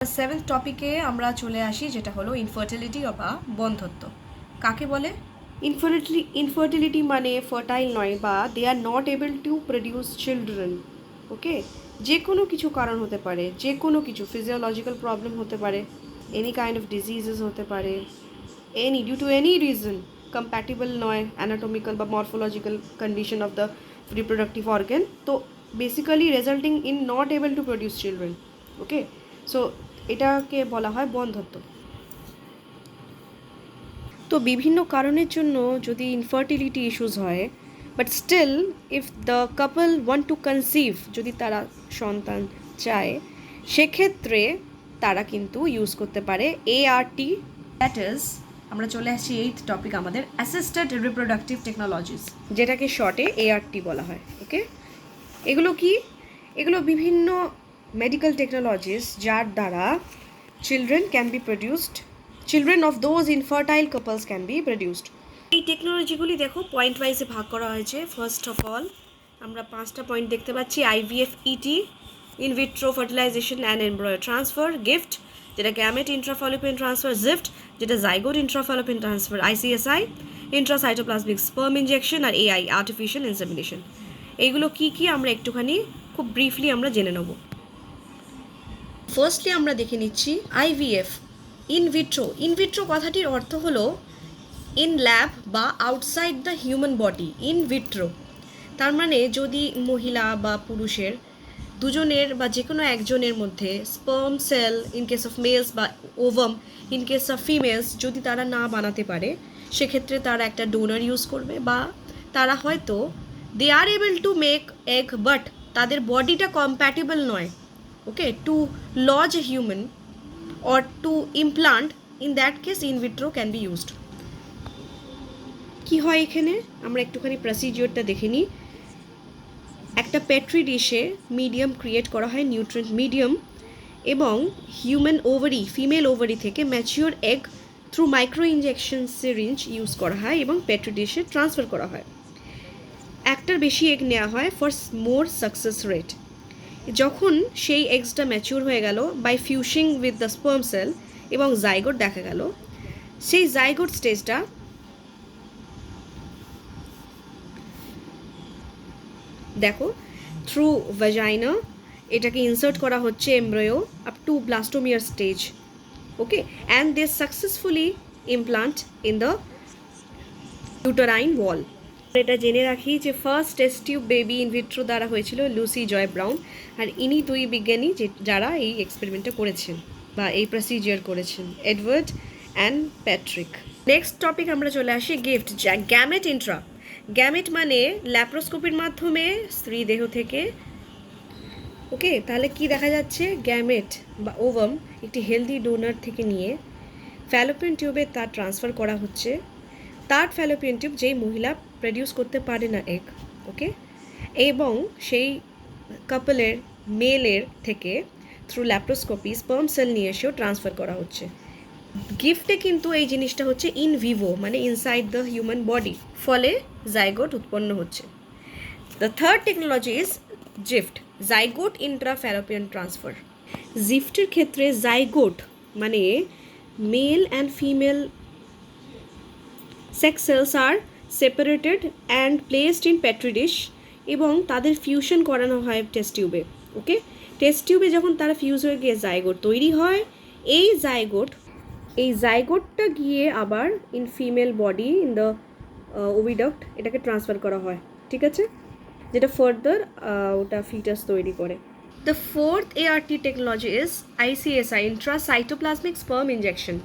Seventh টপিকে আমরা চলে আসি, যেটা হলো ইনফার্টিলিটি বা বন্ধ্যত্ব। কাকে বলে? ইনফার্টিলিটি মানে ফার্টাইল নয়, বা they are not able to produce children. Okay, যে কোনো কিছু কারণ হতে পারে, যে কোনো কিছু ফিজিওলজিক্যাল প্রবলেম হতে পারে, এনি কাইন্ড অফ ডিজিজেস হতে পারে, due to any reason compatible নয় অ্যানাটমিক্যাল বা morphological condition of the reproductive organ, তো basically resulting in not able to produce children. Okay, so এটাকে বলা হয় বন্ধ্যত্ব। তো বিভিন্ন কারণের জন্য যদি ইনফার্টিলিটি ইস্যুস হয়, but still if the couple want to conceive, যদি তারা সন্তান চায়, সেক্ষেত্রে তারা কিন্তু ইউজ করতে পারে ART, দ্যাট ইজ, আমরা চলে আসছি এইথ টপিক আমাদের, অ্যাসিস্টেড রিপ্রোডাক্টিভ টেকনোলজিস, যেটাকে শর্টে ART বলা হয়। ওকে, এগুলো কি? এগুলো বিভিন্ন মেডিকেল টেকনোলজিস যার দ্বারা children can be produced, children of those infertile couples can be produced. এই টেকনোলজিগুলি দেখো পয়েন্ট ওয়াইজে ভাগ করা হয়েছে। ফার্স্ট অফ অল আমরা 5টা পয়েন্ট দেখতে পাচ্ছি। IVF, ET, in vitro fertilization and embryo transfer, GIFT যেটা গ্যামেট ইন্ট্রাফলোপিয়ান ট্রান্সফার, জিফট যেটা zygote intrafallopian transfer, ICSI intracytoplasmic sperm injection, আর AI আর্টিফিশিয়াল ইনসেমিনেশন। এইগুলো কি কি আমরা একটুখানি খুব ব্রিফলি আমরা জেনে নেব। ফার্স্টলি আমরা দেখে নিচ্ছি IVF, ইনভিট্রো। ইনভিট্রো কথাটির অর্থ হলো ইন ল্যাব বা outside the human body. In vitro তার মানে যদি মহিলা বা পুরুষের দুজনের বা যে কোনো একজনের মধ্যে sperm cell in case of males বা ovum in case of females যদি তারা না বানাতে পারে, সেক্ষেত্রে তারা একটা ডোনার ইউজ করবে, বা তারা হয়তো they are able to make egg, but তাদের বডিটা কম্প্যাটিবল নয়, okay, to lodge a human or to implant, in that case in vitro can be used. কি হয় এখানে আমরা একটুখানি প্রসিডিওরটা দেখে নিই। একটা পেট্রি ডিশে মিডিয়াম ক্রিয়েট করা হয়, নিউট্রিয়েন্ট মিডিয়াম, এবং হিউম্যান ওভারি, ফিমেল ওভারি থেকে mature egg through micro injection syringe use করা হয় এবং পেট্রি ডিশে ট্রান্সফার করা হয়। একটার বেশি এগ নেওয়া হয় ফর মোর সাকসেস রেট। যখন সেই এগসটা ম্যাচিউর হয়ে গেল by fusing with the sperm cell এবং জাইগোট দেখা গেল, সেই জাইগোট স্টেজটা দেখো থ্রু ভাজাইনা এটাকে ইনসার্ট করা হচ্ছে embryo up to blastomere stage. Okay, and they successfully implant in the uterine wall. এটা জেনে রাখি যে first test tube baby in vitro দ্বারা হয়েছিল লুসি জয় ব্রাউন, আর ইনি দুই বিজ্ঞানী যারা এই এক্সপেরিমেন্টটা করেছেন বা এই প্রসিজিয়ার করেছেন, Edward and Patrick. Next topic আমরা চলে আসি গিফট, গ্যামেট ইন্ট্রা। গ্যামেট মানে ল্যাপ্রোস্কোপির মাধ্যমে স্ত্রী দেহ থেকে, ওকে, তাহলে কি দেখা যাচ্ছে, গ্যামেট বা ওভাম একটি হেলদি ডোনার থেকে নিয়ে ফ্যালোপিয়ান টিউবে তার ট্রান্সফার করা হচ্ছে। থার্ড ফ্যালোপিয়ান টিউব যেই মহিলা প্রডিউস করতে পারে না এগ, ওকে, এবং সেই কাপলের মেলের থেকে থ্রু ল্যাপ্রোস্কোপি স্পার্ম সেল নিয়ে এসেও ট্রান্সফার করা হচ্ছে। গিফটে কিন্তু এই জিনিসটা হচ্ছে ইন ভিভো, মানে ইনসাইড দ্য হিউম্যান বডি, ফলে জাইগোট উৎপন্ন হচ্ছে। The third technology is GIFT, zygote intrafallopian transfer. জিফটের ক্ষেত্রে জাইগোট মানে male and female sex cells are separated and placed in petri dish, এবং তাদের ফিউশন করানো হয় টেস্ট টিউবে। ওকে, টেস্ট টিউবে যখন তারা ফিউজ হয়ে গিয়ে জাইগোট তৈরি হয়, এই জাইগোটটা গিয়ে আবার in female body in the oviduct এটাকে ট্রান্সফার করা হয়, ঠিক আছে, যেটা ফার্দার ওটা ফিটাস তৈরি করে। The fourth ART technology is ICSI, intracytoplasmic sperm injection.